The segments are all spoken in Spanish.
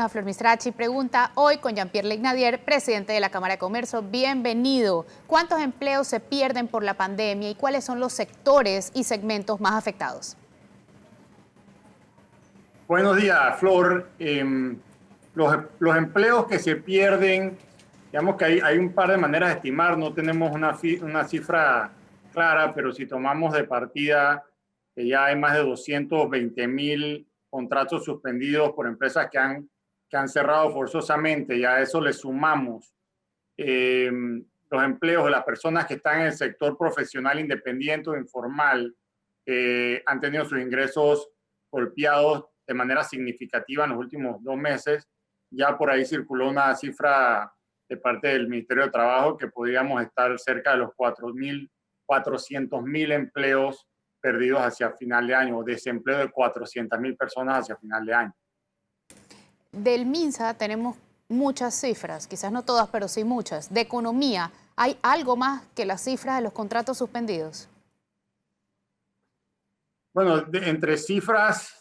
a Flor Misrachi Pregunta hoy con Jean-Pierre Leignadier, presidente de la Cámara de Comercio. Bienvenido. ¿Cuántos empleos se pierden por la pandemia y cuáles son los sectores y segmentos más afectados? Buenos días, Flor. Los empleos que se pierden, digamos que hay un par de maneras de estimar, no tenemos una cifra clara, pero si tomamos de partida que ya hay más de 220,000 contratos suspendidos por empresas que han cerrado forzosamente, y a eso le sumamos los empleos de las personas que están en el sector profesional independiente o informal, han tenido sus ingresos golpeados de manera significativa en los últimos 2 meses. Ya por ahí circuló una cifra de parte del Ministerio de Trabajo que podríamos estar cerca de los 400,000 empleos perdidos hacia final de año, o desempleo de 400,000 personas hacia final de año. Del MINSA tenemos muchas cifras, quizás no todas, pero sí muchas. De economía, ¿hay algo más que las cifras de los contratos suspendidos? Bueno, entre cifras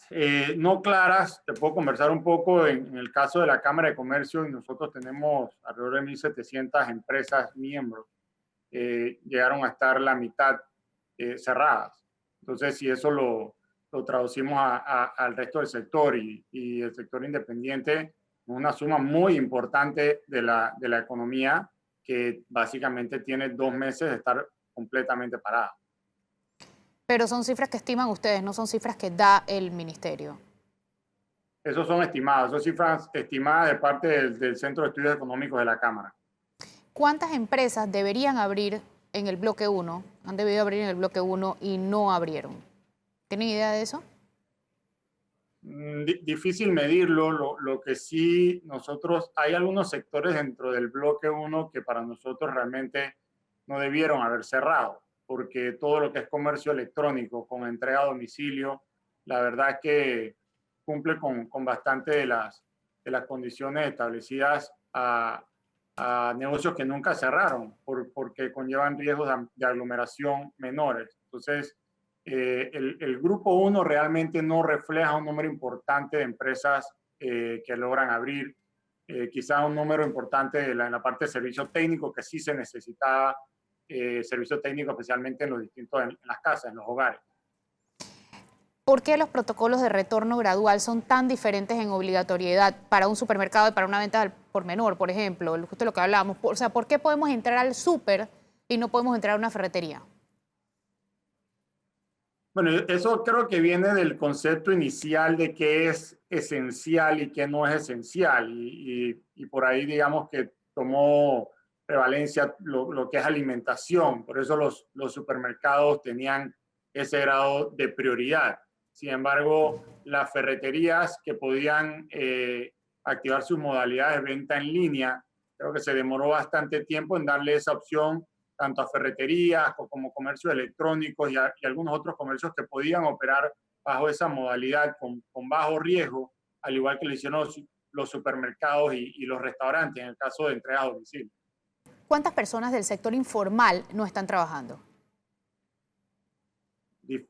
no claras, te puedo conversar un poco en el caso de la Cámara de Comercio, y nosotros tenemos alrededor de 1,700 empresas miembros. Llegaron a estar la mitad cerradas. Entonces, si eso lo traducimos al resto del sector y el sector independiente, una suma muy importante de la economía que básicamente tiene 2 meses de estar completamente parada. Pero son cifras que estiman ustedes, no son cifras que da el ministerio. Esos son estimados, son cifras estimadas de parte del Centro de Estudios Económicos de la Cámara. ¿Cuántas empresas deberían abrir en el bloque 1, han debido abrir en el bloque 1 y no abrieron? ¿Tienen idea de eso? Difícil medirlo, lo que sí nosotros, hay algunos sectores dentro del bloque 1 que para nosotros realmente no debieron haber cerrado, porque todo lo que es comercio electrónico con entrega a domicilio, la verdad es que cumple con bastante de las condiciones establecidas a negocios que nunca cerraron, porque conllevan riesgos de aglomeración menores. Entonces, el grupo 1 realmente no refleja un número importante de empresas que logran abrir, quizá un número importante en la parte de servicio técnico, que sí se necesitaba servicio técnico, especialmente en las casas, en los hogares. ¿Por qué los protocolos de retorno gradual son tan diferentes en obligatoriedad para un supermercado y para una venta al por menor, por ejemplo? Justo lo que hablábamos. O sea, ¿por qué podemos entrar al súper y no podemos entrar a una ferretería? Bueno, eso creo que viene del concepto inicial de qué es esencial y qué no es esencial. Y por ahí, digamos que tomó prevalencia lo que es alimentación. Por eso los supermercados tenían ese grado de prioridad. Sin embargo, las ferreterías que podían activar sus modalidades de venta en línea, creo que se demoró bastante tiempo en darle esa opción tanto a ferreterías como comercios electrónicos y algunos otros comercios que podían operar bajo esa modalidad con bajo riesgo, al igual que lo hicieron los supermercados y los restaurantes en el caso de entrega a domicilio. ¿Cuántas personas del sector informal no están trabajando?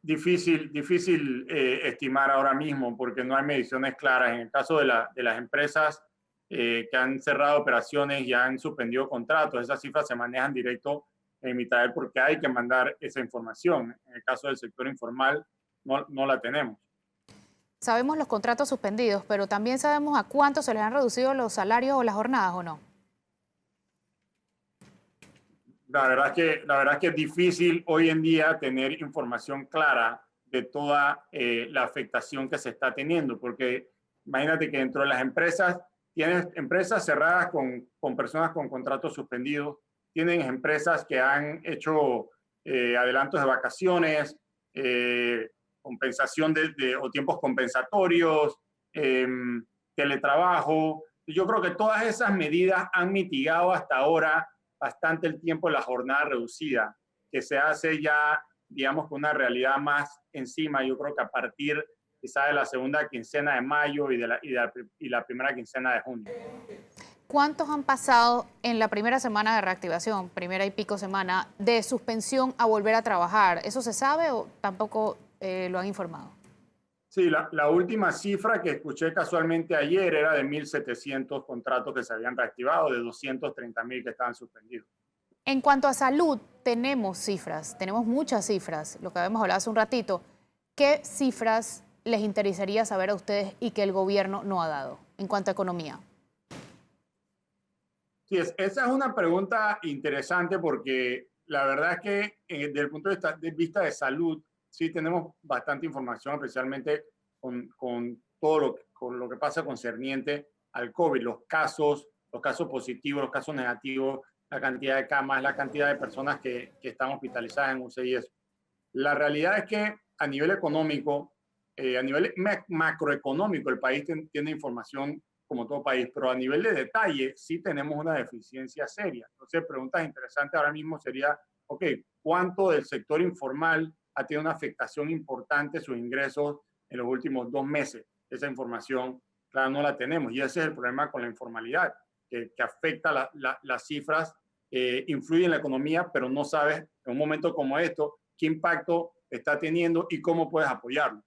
Difícil estimar ahora mismo porque no hay mediciones claras. En el caso de las empresas que han cerrado operaciones y han suspendido contratos, esas cifras se manejan directo en mitad porque hay que mandar esa información. En el caso del sector informal no la tenemos. Sabemos los contratos suspendidos, pero también sabemos a cuánto se les han reducido los salarios o las jornadas, ¿o no? La verdad es que es difícil hoy en día tener información clara de toda la afectación que se está teniendo, porque imagínate que dentro de las empresas, tienes empresas cerradas con personas con contratos suspendidos, tienen empresas que han hecho adelantos de vacaciones, compensación o tiempos compensatorios, teletrabajo. Yo creo que todas esas medidas han mitigado hasta ahora bastante el tiempo de la jornada reducida, que se hace ya, digamos, con una realidad más encima. Yo creo que a partir quizá de la segunda quincena de mayo y la primera quincena de junio. ¿Cuántos han pasado en la primera semana de reactivación, primera y pico semana, de suspensión a volver a trabajar? ¿Eso se sabe o tampoco lo han informado? Sí, la última cifra que escuché casualmente ayer era de 1.700 contratos que se habían reactivado, de 230.000 que estaban suspendidos. En cuanto a salud, tenemos cifras, tenemos muchas cifras, lo que habíamos hablado hace un ratito. ¿Qué cifras les interesaría saber a ustedes y que el gobierno no ha dado en cuanto a economía? Sí, esa es una pregunta interesante porque la verdad es que desde el punto de vista de salud, sí tenemos bastante información, especialmente con todo con lo que pasa concerniente al COVID, los casos positivos, los casos negativos, la cantidad de camas, la cantidad de personas que están hospitalizadas en UCI y eso. La realidad es que a nivel económico, a nivel macroeconómico, el país tiene información como todo país, pero a nivel de detalle sí tenemos una deficiencia seria. Entonces, preguntas interesantes ahora mismo sería, ok, ¿cuánto del sector informal ha tenido una afectación importante sus ingresos en los últimos 2 meses? Esa información, claro, no la tenemos y ese es el problema con la informalidad, que afecta las cifras, influye en la economía, pero no sabes en un momento como esto qué impacto está teniendo y cómo puedes apoyarlo.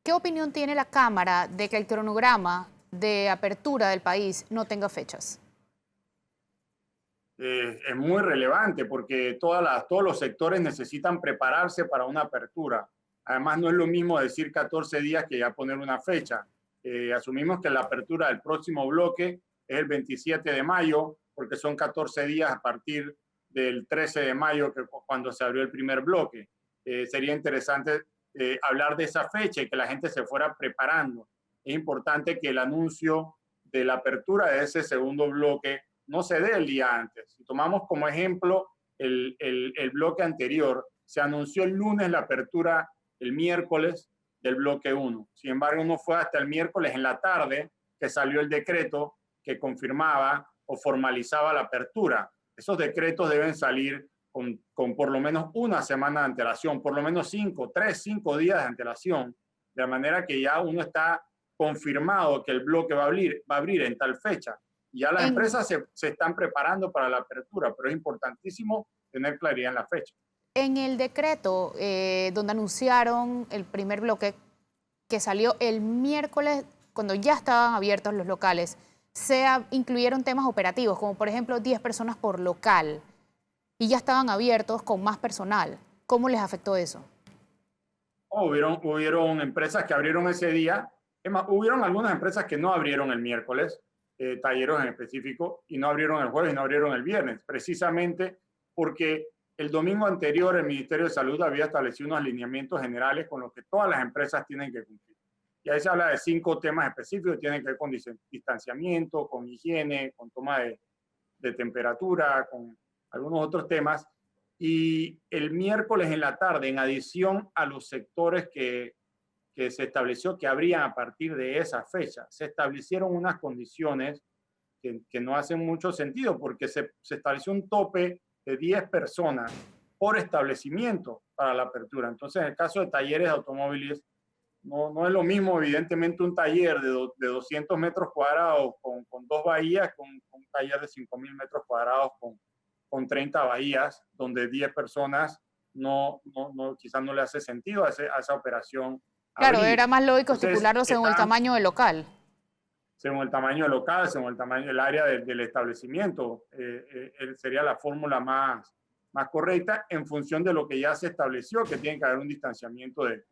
¿Qué opinión tiene la Cámara de que el cronograma de apertura del país no tenga fechas? Es muy relevante porque todos los sectores necesitan prepararse para una apertura. Además, no es lo mismo decir 14 días que ya poner una fecha. Asumimos que la apertura del próximo bloque es el 27 de mayo, porque son 14 días a partir del 13 de mayo, que cuando se abrió el primer bloque. Sería interesante hablar de esa fecha y que la gente se fuera preparando. Es importante que el anuncio de la apertura de ese segundo bloque no se dé el día antes. Si tomamos como ejemplo el bloque anterior, se anunció el lunes la apertura el miércoles del bloque 1. Sin embargo, no fue hasta el miércoles en la tarde que salió el decreto que confirmaba o formalizaba la apertura. Esos decretos deben salir con por lo menos una semana de antelación, por lo menos 5 días de antelación, de manera que ya uno está confirmado que el bloque va a abrir en tal fecha. Ya las empresas se están preparando para la apertura, pero es importantísimo tener claridad en la fecha. En el decreto donde anunciaron el primer bloque que salió el miércoles, cuando ya estaban abiertos los locales, incluyeron temas operativos, como por ejemplo 10 personas por local, y ya estaban abiertos con más personal. ¿Cómo les afectó eso? Hubieron empresas que abrieron ese día. Es más, hubieron algunas empresas que no abrieron el miércoles, talleros en específico, y no abrieron el jueves y no abrieron el viernes, precisamente porque el domingo anterior el Ministerio de Salud había establecido unos lineamientos generales con los que todas las empresas tienen que cumplir. Y ahí se habla de 5 temas específicos que tienen que ver con distanciamiento, con higiene, con toma de temperatura, con algunos otros temas. Y el miércoles en la tarde, en adición a los sectores que se estableció que abrían a partir de esa fecha, se establecieron unas condiciones que no hacen mucho sentido porque se estableció un tope de 10 personas por establecimiento para la apertura. Entonces, en el caso de talleres de automóviles, no es lo mismo, evidentemente, un taller de 200 metros cuadrados con 2 bahías, con un taller de 5.000 metros cuadrados con 30 bahías, donde 10 personas quizás no le hace sentido a esa operación. Claro, era más lógico estipularlo según el tamaño del local. Según el tamaño del local, según el tamaño del área del establecimiento, sería la fórmula más correcta en función de lo que ya se estableció, que tiene que haber un distanciamiento de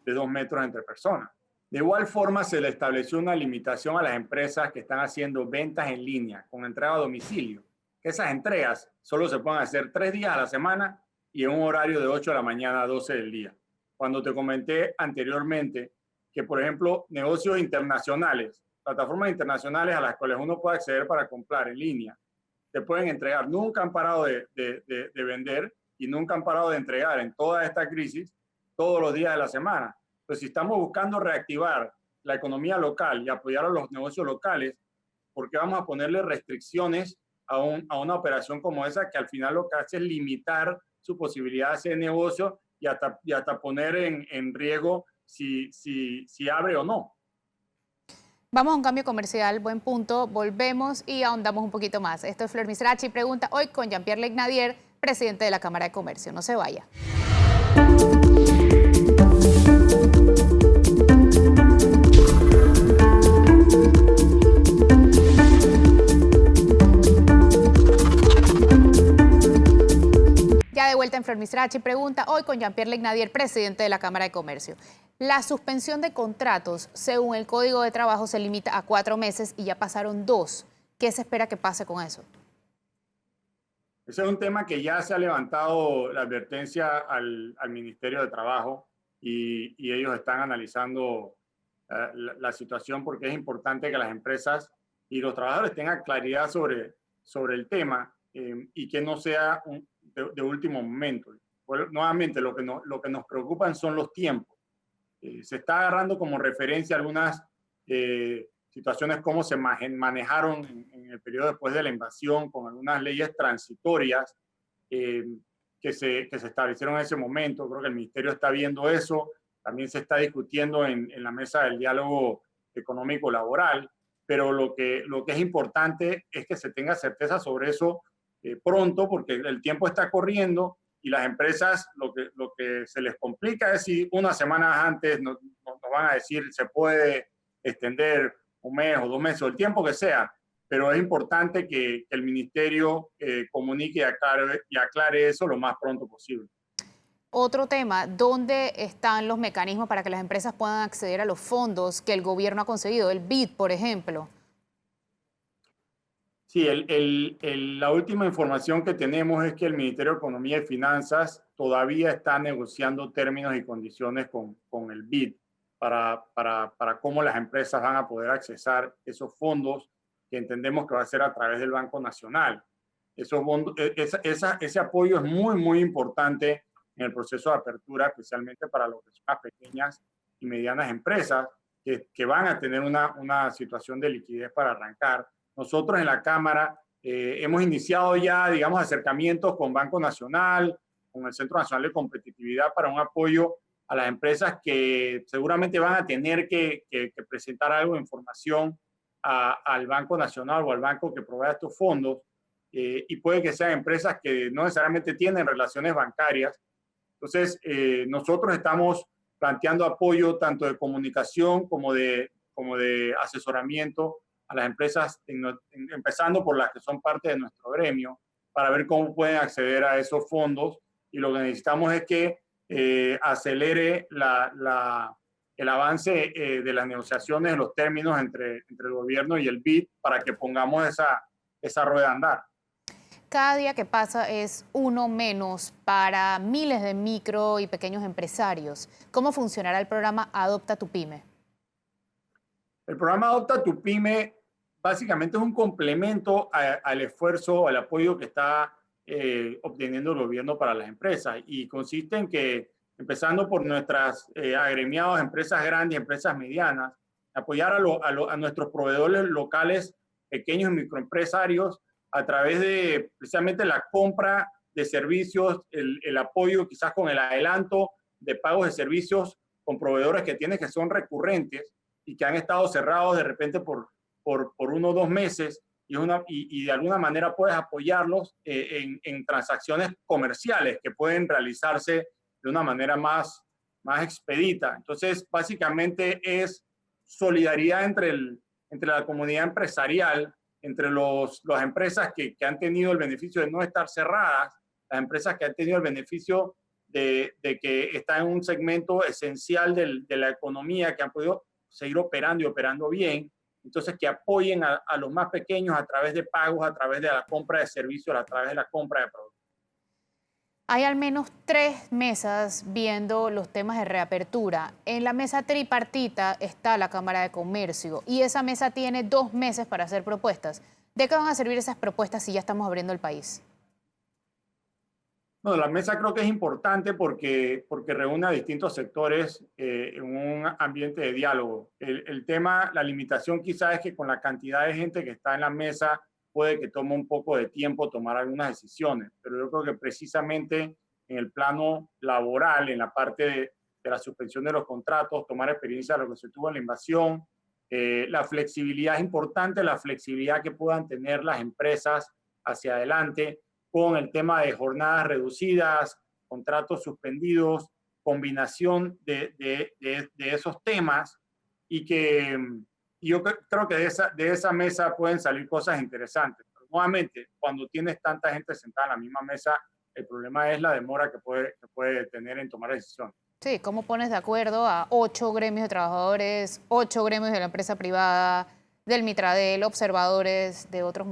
2 metros entre personas. De igual forma, se le estableció una limitación a las empresas que están haciendo ventas en línea con entrega a domicilio. Que esas entregas solo se pueden hacer 3 días a la semana y en un horario de 8 de la mañana a 12 del día. Cuando te comenté anteriormente que, por ejemplo, negocios internacionales, plataformas internacionales a las cuales uno puede acceder para comprar en línea, te pueden entregar. Nunca han parado de vender y nunca han parado de entregar en toda esta crisis todos los días de la semana. Entonces, si estamos buscando reactivar la economía local y apoyar a los negocios locales, ¿por qué vamos a ponerle restricciones a una operación como esa que al final lo que hace es limitar su posibilidad de hacer negocio y hasta poner en riesgo si abre o no? Vamos a un cambio comercial, buen punto, volvemos y ahondamos un poquito más. Esto es Flor Misrachi Pregunta hoy con Jean-Pierre Leignadier, presidente de la Cámara de Comercio. No se vaya. Tenflor Misrachi pregunta hoy con Jean-Pierre Legnadier, presidente de la Cámara de Comercio. La suspensión de contratos, según el Código de Trabajo, se limita a 4 meses y ya pasaron 2. ¿Qué se espera que pase con eso? Ese es un tema que ya se ha levantado la advertencia al Ministerio de Trabajo y ellos están analizando la situación porque es importante que las empresas y los trabajadores tengan claridad sobre el tema y que no sea de último momento. Bueno, nuevamente, lo que nos preocupan son los tiempos. Se está agarrando como referencia algunas situaciones cómo se manejaron en el periodo después de la invasión con algunas leyes transitorias que se establecieron en ese momento. Creo que el ministerio está viendo eso. También se está discutiendo en la mesa del diálogo económico laboral, pero lo que es importante es que se tenga certeza sobre eso pronto, porque el tiempo está corriendo y las empresas lo que se les complica es si unas semanas antes nos van a decir se puede extender un mes o 2 meses o el tiempo que sea, pero es importante que el ministerio comunique y aclare eso lo más pronto posible. Otro tema, ¿dónde están los mecanismos para que las empresas puedan acceder a los fondos que el gobierno ha conseguido? El BID, por ejemplo. Sí, la última información que tenemos es que el Ministerio de Economía y Finanzas todavía está negociando términos y condiciones con el BID para cómo las empresas van a poder accesar esos fondos que entendemos que va a ser a través del Banco Nacional. Esos fondos, ese apoyo es muy, muy importante en el proceso de apertura, especialmente para lo que son las pequeñas y medianas empresas que van a tener una situación de liquidez para arrancar. Nosotros en la Cámara hemos iniciado ya, digamos, acercamientos con Banco Nacional, con el Centro Nacional de Competitividad para un apoyo a las empresas que seguramente van a tener que presentar algo de información al Banco Nacional o al banco que provee estos fondos y puede que sean empresas que no necesariamente tienen relaciones bancarias. Entonces, nosotros estamos planteando apoyo tanto de comunicación como de asesoramiento a las empresas, empezando por las que son parte de nuestro gremio, para ver cómo pueden acceder a esos fondos. Y lo que necesitamos es que acelere el avance de las negociaciones de los términos entre el gobierno y el BID para que pongamos esa rueda a andar. Cada día que pasa es uno menos para miles de micro y pequeños empresarios. ¿Cómo funcionará el programa Adopta tu Pyme? El programa Adopta tu Pyme básicamente es un complemento al esfuerzo, al apoyo que está obteniendo el gobierno para las empresas y consiste en que, empezando por nuestras agremiadas empresas grandes, empresas medianas, apoyar a nuestros proveedores locales, pequeños y microempresarios, a través de precisamente la compra de servicios, el apoyo quizás con el adelanto de pagos de servicios con proveedores que son recurrentes y que han estado cerrados de repente por 1 o 2 meses y de alguna manera puedes apoyarlos en transacciones comerciales que pueden realizarse de una manera más expedita. Entonces, básicamente es solidaridad entre la comunidad empresarial, entre las empresas que han tenido el beneficio de no estar cerradas, las empresas que han tenido el beneficio de que están en un segmento esencial de la economía, que han podido seguir operando y operando bien, entonces que apoyen a los más pequeños a través de pagos, a través de la compra de servicios, a través de la compra de productos. Hay al menos 3 mesas viendo los temas de reapertura. En la mesa tripartita está la Cámara de Comercio y esa mesa tiene 2 meses para hacer propuestas. ¿De qué van a servir esas propuestas si ya estamos abriendo el país? Bueno, la mesa creo que es importante porque reúne a distintos sectores en un ambiente de diálogo. El tema, la limitación quizás es que con la cantidad de gente que está en la mesa puede que tome un poco de tiempo tomar algunas decisiones, pero yo creo que precisamente en el plano laboral, en la parte de la suspensión de los contratos, tomar experiencia de lo que se tuvo en la invasión, la flexibilidad es importante, la flexibilidad que puedan tener las empresas hacia adelante, con el tema de jornadas reducidas, contratos suspendidos, combinación de esos temas y yo creo que de esa mesa pueden salir cosas interesantes. Pero nuevamente, cuando tienes tanta gente sentada en la misma mesa, El problema es la demora que puede tener en tomar decisiones. Sí, ¿cómo pones de acuerdo a 8 gremios de trabajadores, 8 gremios de la empresa privada, del Mitradel, observadores de otros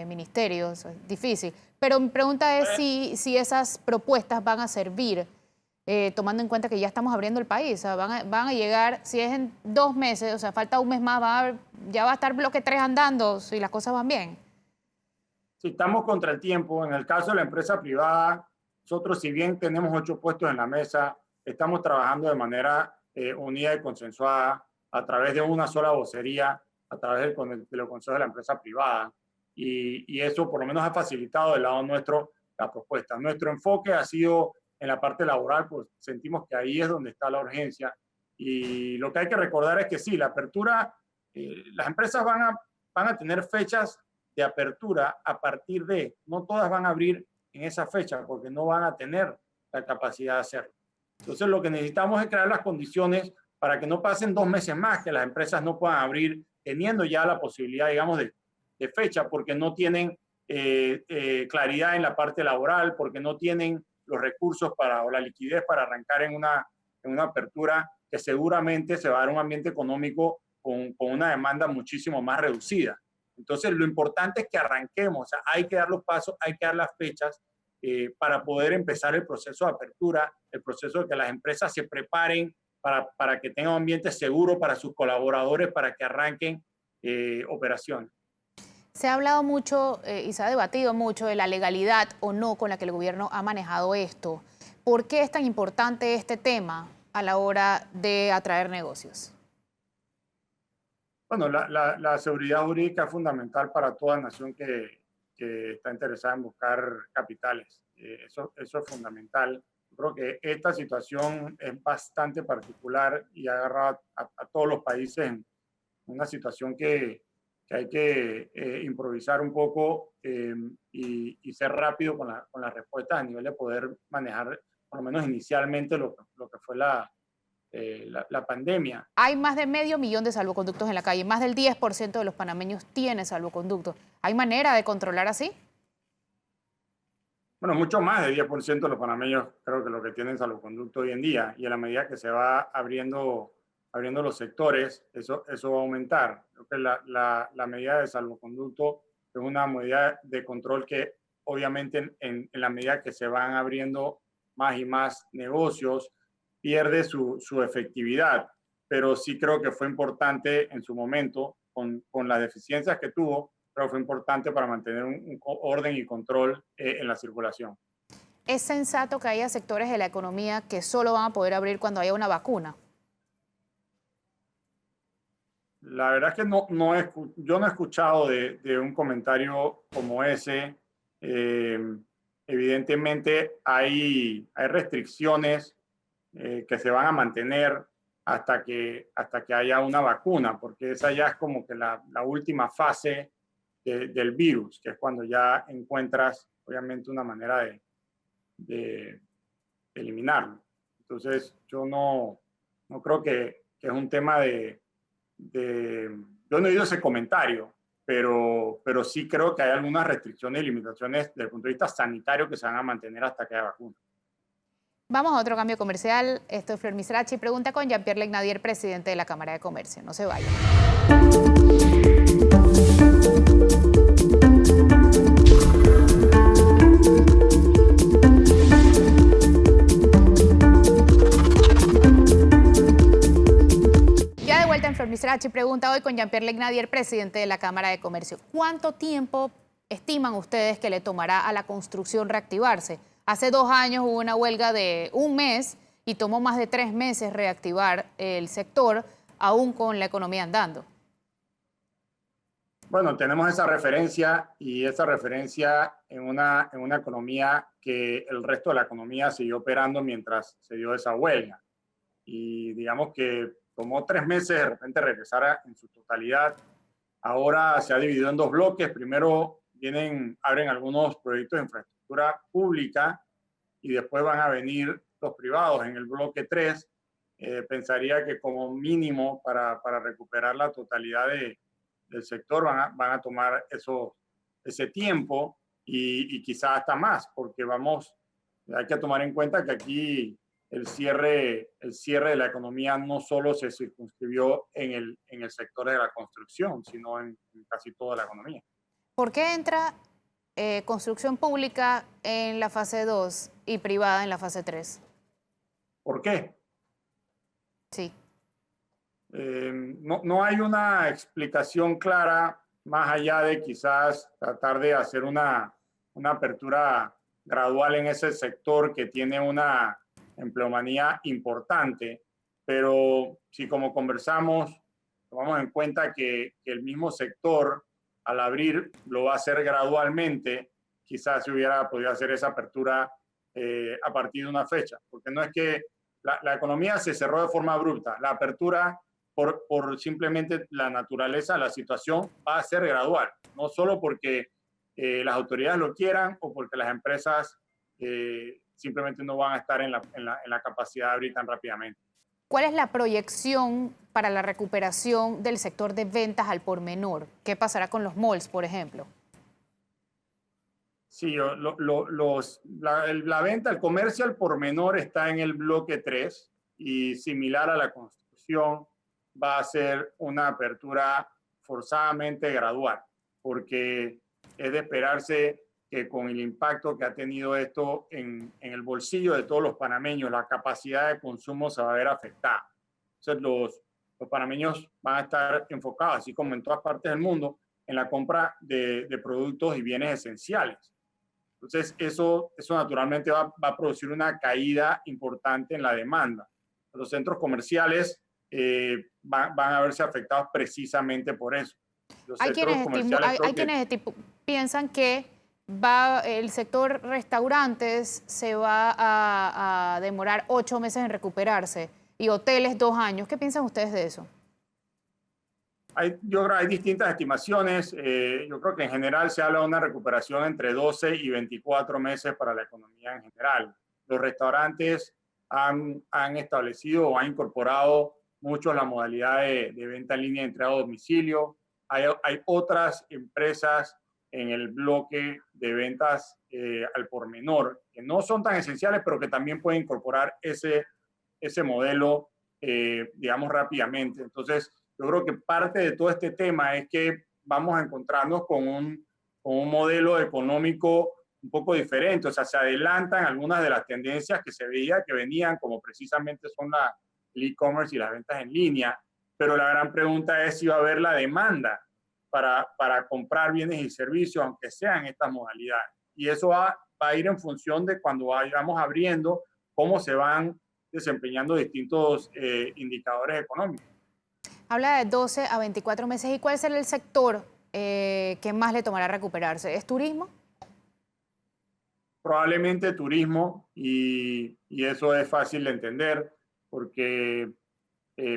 ministerios? Es difícil. Pero mi pregunta es si esas propuestas van a servir, tomando en cuenta que ya estamos abriendo el país. O sea, van a llegar, si es en 2 meses, o sea, falta un mes más, ya va a estar bloque 3 andando si las cosas van bien. Si estamos contra el tiempo, en el caso de la empresa privada, nosotros si bien tenemos 8 puestos en la mesa, estamos trabajando de manera unida y consensuada a través de una sola vocería, a través de los consejos de la empresa privada. Y eso por lo menos ha facilitado del lado nuestro la propuesta. Nuestro enfoque ha sido en la parte laboral, pues sentimos que ahí es donde está la urgencia. Y lo que hay que recordar es que sí, la apertura, las empresas van a tener fechas de apertura a partir de, no todas van a abrir en esa fecha porque no van a tener la capacidad de hacerlo. Entonces lo que necesitamos es crear las condiciones para que no pasen 2 meses más, que las empresas no puedan abrir teniendo ya la posibilidad, digamos, de fecha, porque no tienen claridad en la parte laboral, porque no tienen los recursos o la liquidez para arrancar en una apertura que seguramente se va a dar un ambiente económico con una demanda muchísimo más reducida. Entonces, lo importante es que arranquemos, o sea, hay que dar los pasos, hay que dar las fechas para poder empezar el proceso de apertura, el proceso de que las empresas se preparen para que tengan un ambiente seguro para sus colaboradores, para que arranquen operaciones. Se ha hablado mucho y se ha debatido mucho de la legalidad o no con la que el gobierno ha manejado esto. ¿Por qué es tan importante este tema a la hora de atraer negocios? Bueno, la seguridad jurídica es fundamental para toda nación que está interesada en buscar capitales. Eso es fundamental. Yo creo que esta situación es bastante particular y ha agarrado a todos los países en una situación que hay que improvisar un poco y ser rápido con la respuesta a nivel de poder manejar, por lo menos inicialmente, lo que fue la pandemia. Hay más de 500.000 de salvoconductos en la calle, más del 10% de los panameños tiene salvoconductos. ¿Hay manera de controlar así? Bueno, mucho más del 10% de los panameños creo que lo que tienen salvoconducto hoy en día, y a la medida que se va abriendo los sectores, eso va a aumentar. Creo que la medida de salvoconducto es una medida de control que obviamente en la medida que se van abriendo más y más negocios, pierde su efectividad, pero sí creo que fue importante en su momento, con las deficiencias que tuvo, creo que fue importante para mantener un orden y control en la circulación. ¿Es sensato que haya sectores de la economía que solo van a poder abrir cuando haya una vacuna? La verdad es que yo no he escuchado de un comentario como ese. Eh, Evidentemente hay restricciones que se van a mantener hasta que haya una vacuna, porque esa ya es como que la última fase del virus, que es cuando ya encuentras, obviamente, una manera de eliminarlo. Entonces, yo no creo que es un tema yo no he oído ese comentario, pero sí creo que hay algunas restricciones y limitaciones desde el punto de vista sanitario que se van a mantener hasta que haya vacuna. Vamos a otro cambio comercial. Esto es Flor Misrachi. Pregunta con Jean-Pierre Legnadier, presidente de la Cámara de Comercio. No se vaya. Ya de vuelta en Flor Misrachi, pregunta hoy con Jean-Pierre Legnadier, presidente de la Cámara de Comercio. ¿Cuánto tiempo estiman ustedes que le tomará a la construcción reactivarse? Hace 2 años hubo una huelga de un mes y tomó más de 3 meses reactivar el sector, aún con la economía andando. Bueno, tenemos esa referencia y esa referencia en una economía que el resto de la economía siguió operando mientras se dio esa huelga. Y digamos que tomó 3 meses de repente regresar en su totalidad. Ahora se ha dividido en 2 bloques. Primero abren algunos proyectos de infraestructura pública y después van a venir los privados en el bloque 3. Pensaría que como mínimo para recuperar la totalidad del sector van a tomar ese tiempo y quizás hasta más, porque hay que tomar en cuenta que aquí el cierre de la economía no solo se circunscribió en el sector de la construcción, sino en casi toda la economía. ¿Por qué entra construcción pública en la fase 2 y privada en la fase 3? ¿Por qué? Sí. No hay una explicación clara más allá de quizás tratar de hacer una apertura gradual en ese sector que tiene una empleomanía importante, pero si como conversamos, tomamos en cuenta que el mismo sector al abrir lo va a hacer gradualmente, quizás se hubiera podido hacer esa apertura a partir de una fecha, porque no es que la economía se cerró de forma abrupta, la apertura por simplemente la naturaleza de la situación va a ser gradual, no solo porque las autoridades lo quieran o porque las empresas simplemente no van a estar en la capacidad de abrir tan rápidamente. ¿Cuál es la proyección para la recuperación del sector de ventas al por menor? ¿Qué pasará con los malls, por ejemplo? Sí, la venta, el comercio al por menor está en el bloque 3 y similar a la construcción va a ser una apertura forzadamente gradual, porque es de esperarse que con el impacto que ha tenido esto en el bolsillo de todos los panameños, la capacidad de consumo se va a ver afectada. Entonces los panameños van a estar enfocados, así como en todas partes del mundo, en la compra de productos y bienes esenciales. Entonces eso naturalmente va a producir una caída importante en la demanda. Los centros comerciales van a verse afectados precisamente por eso. Los Hay centros quienes, comerciales piensan que el sector restaurantes se va a demorar 8 meses en recuperarse y hoteles 2 años. ¿Qué piensan ustedes de eso? Yo creo que hay distintas estimaciones. Yo creo que en general se habla de una recuperación entre 12 y 24 meses para la economía en general. Los restaurantes han establecido o han incorporado mucho la modalidad de venta en línea de entrega a domicilio. Hay otras empresas en el bloque de ventas al por menor que no son tan esenciales, pero que también pueden incorporar ese modelo, digamos, rápidamente. Entonces, yo creo que parte de todo este tema es que vamos a encontrarnos con un modelo económico un poco diferente, o sea, se adelantan algunas de las tendencias que se veía que venían, como precisamente son el e-commerce y las ventas en línea, pero la gran pregunta es si va a haber la demanda para comprar bienes y servicios, aunque sean estas modalidades. Y eso va a ir en función de cuando vayamos abriendo, cómo se van desempeñando distintos indicadores económicos. Habla de 12 a 24 meses. ¿Y cuál será el sector que más le tomará recuperarse? ¿Es turismo? Probablemente turismo, y eso es fácil de entender porque,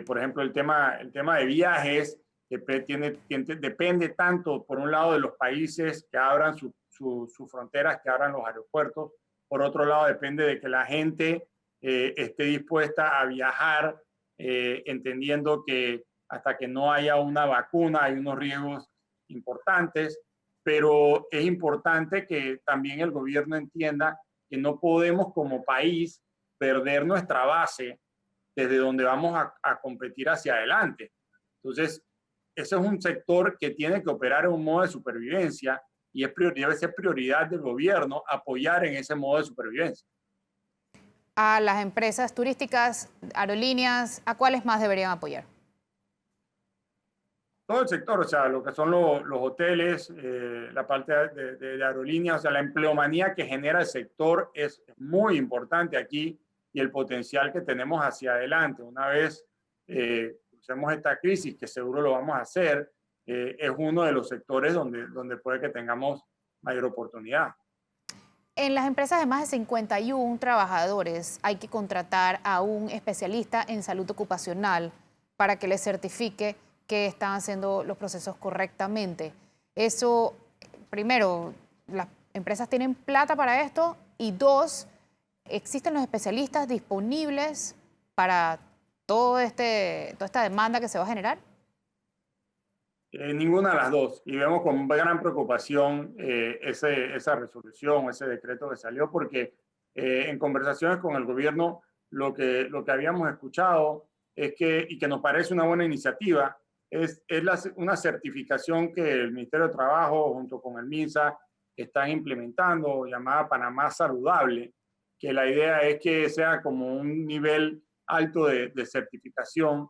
por ejemplo, el tema de viajes depende tanto, por un lado, de los países que abran sus fronteras, que abran los aeropuertos. Por otro lado, depende de que la gente esté dispuesta a viajar, entendiendo que hasta que no haya una vacuna hay unos riesgos importantes, pero es importante que también el gobierno entienda que no podemos como país perder nuestra base desde donde vamos a competir hacia adelante. Entonces, ese es un sector que tiene que operar en un modo de supervivencia y debe ser prioridad del gobierno apoyar en ese modo de supervivencia. A las empresas turísticas, aerolíneas, ¿a cuáles más deberían apoyar? Todo el sector, o sea, lo que son los hoteles, la parte de aerolíneas, o sea, la empleomanía que genera el sector es muy importante aquí y el potencial que tenemos hacia adelante. Una vez usemos esta crisis, que seguro lo vamos a hacer, es uno de los sectores donde puede que tengamos mayor oportunidad. En las empresas de más de 51 trabajadores hay que contratar a un especialista en salud ocupacional para que les certifique que están haciendo los procesos correctamente. Eso, primero, las empresas tienen plata para esto y dos, ¿existen los especialistas disponibles para toda esta demanda que se va a generar? Ninguna de las dos. Y vemos con gran preocupación esa resolución, ese decreto que salió, porque en conversaciones con el gobierno lo que habíamos escuchado es que, y que nos parece una buena iniciativa, es una certificación que el Ministerio de Trabajo junto con el MINSA están implementando, llamada Panamá Saludable, que la idea es que sea como un nivel alto de certificación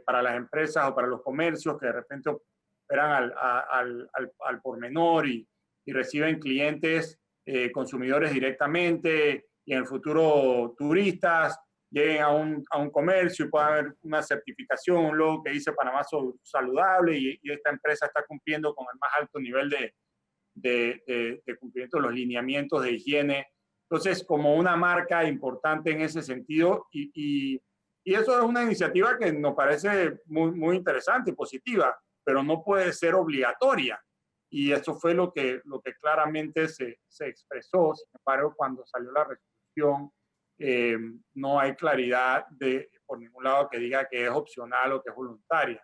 para las empresas o para los comercios que de repente operan al por menor y reciben clientes, consumidores directamente, y en el futuro turistas lleguen a un comercio y pueda haber una certificación, un logo que dice Panamá Saludable y esta empresa está cumpliendo con el más alto nivel de cumplimiento de los lineamientos de higiene. Entonces, como una marca importante en ese sentido, y eso es una iniciativa que nos parece muy interesante y positiva, pero no puede ser obligatoria. Y eso fue lo que claramente se expresó. Sin embargo, cuando salió la resolución, no hay claridad por ningún lado que diga que es opcional o que es voluntaria.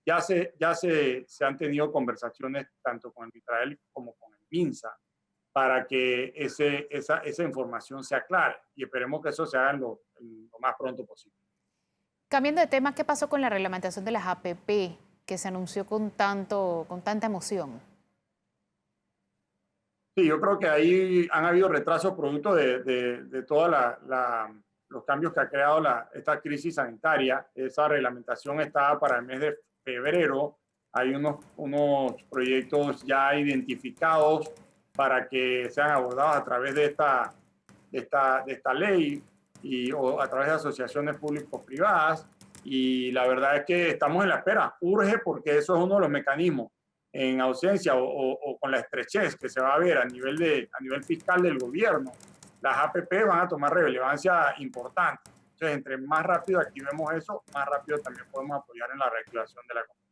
Entonces, ya se han tenido conversaciones tanto con el Mitrael como con el MINSA para que esa información se aclare y esperemos que eso se haga lo más pronto posible. Cambiando de tema, ¿qué pasó con la reglamentación de las APP que se anunció con tanta emoción? Sí, yo creo que ahí han habido retrasos producto de todos los cambios que ha creado esta crisis sanitaria. Esa reglamentación estaba para el mes de febrero. Hay unos proyectos ya identificados para que sean abordados a través de esta ley o a través de asociaciones público-privadas. Y la verdad es que estamos en la espera. Urge porque eso es uno de los mecanismos en ausencia o con la estrechez que se va a ver a nivel fiscal del gobierno. Las APP van a tomar relevancia importante. Entonces, entre más rápido activemos eso, más rápido también podemos apoyar en la reactivación de la economía.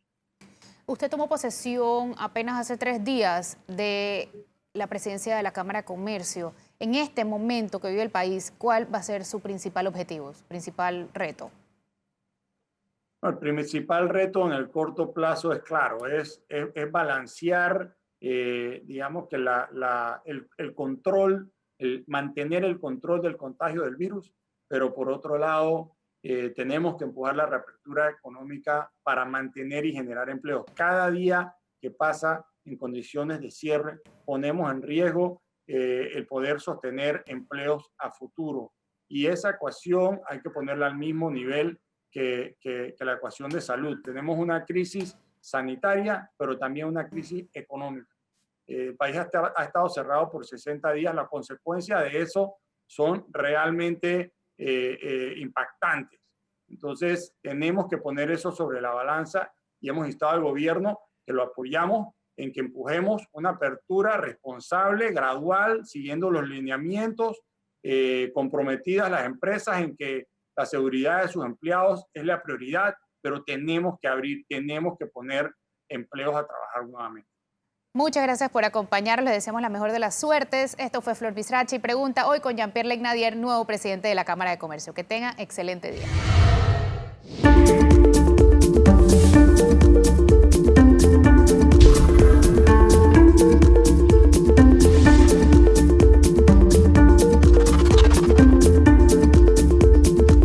Usted tomó posesión apenas hace 3 días de la presidencia de la Cámara de Comercio. En este momento que vive el país, ¿cuál va a ser su principal objetivo, su principal reto? El principal reto en el corto plazo es claro, es balancear, digamos que el control, mantener el control del contagio del virus, pero por otro lado tenemos que empujar la reapertura económica para mantener y generar empleo. Cada día que pasa en condiciones de cierre ponemos en riesgo el poder sostener empleos a futuro. Y esa ecuación hay que ponerla al mismo nivel que la ecuación de salud. Tenemos una crisis sanitaria, pero también una crisis económica. El país ha estado cerrado por 60 días. Las consecuencias de eso son realmente impactantes. Entonces, tenemos que poner eso sobre la balanza y hemos instado al gobierno que lo apoyamos en que empujemos una apertura responsable, gradual, siguiendo los lineamientos, comprometidas las empresas en que la seguridad de sus empleados es la prioridad, pero tenemos que abrir, tenemos que poner empleos a trabajar nuevamente. Muchas gracias por acompañarnos, les deseamos la mejor de las suertes. Esto fue Flor Misrachi Pregunta, hoy con Jean-Pierre Leignadier, nuevo presidente de la Cámara de Comercio. Que tenga excelente día.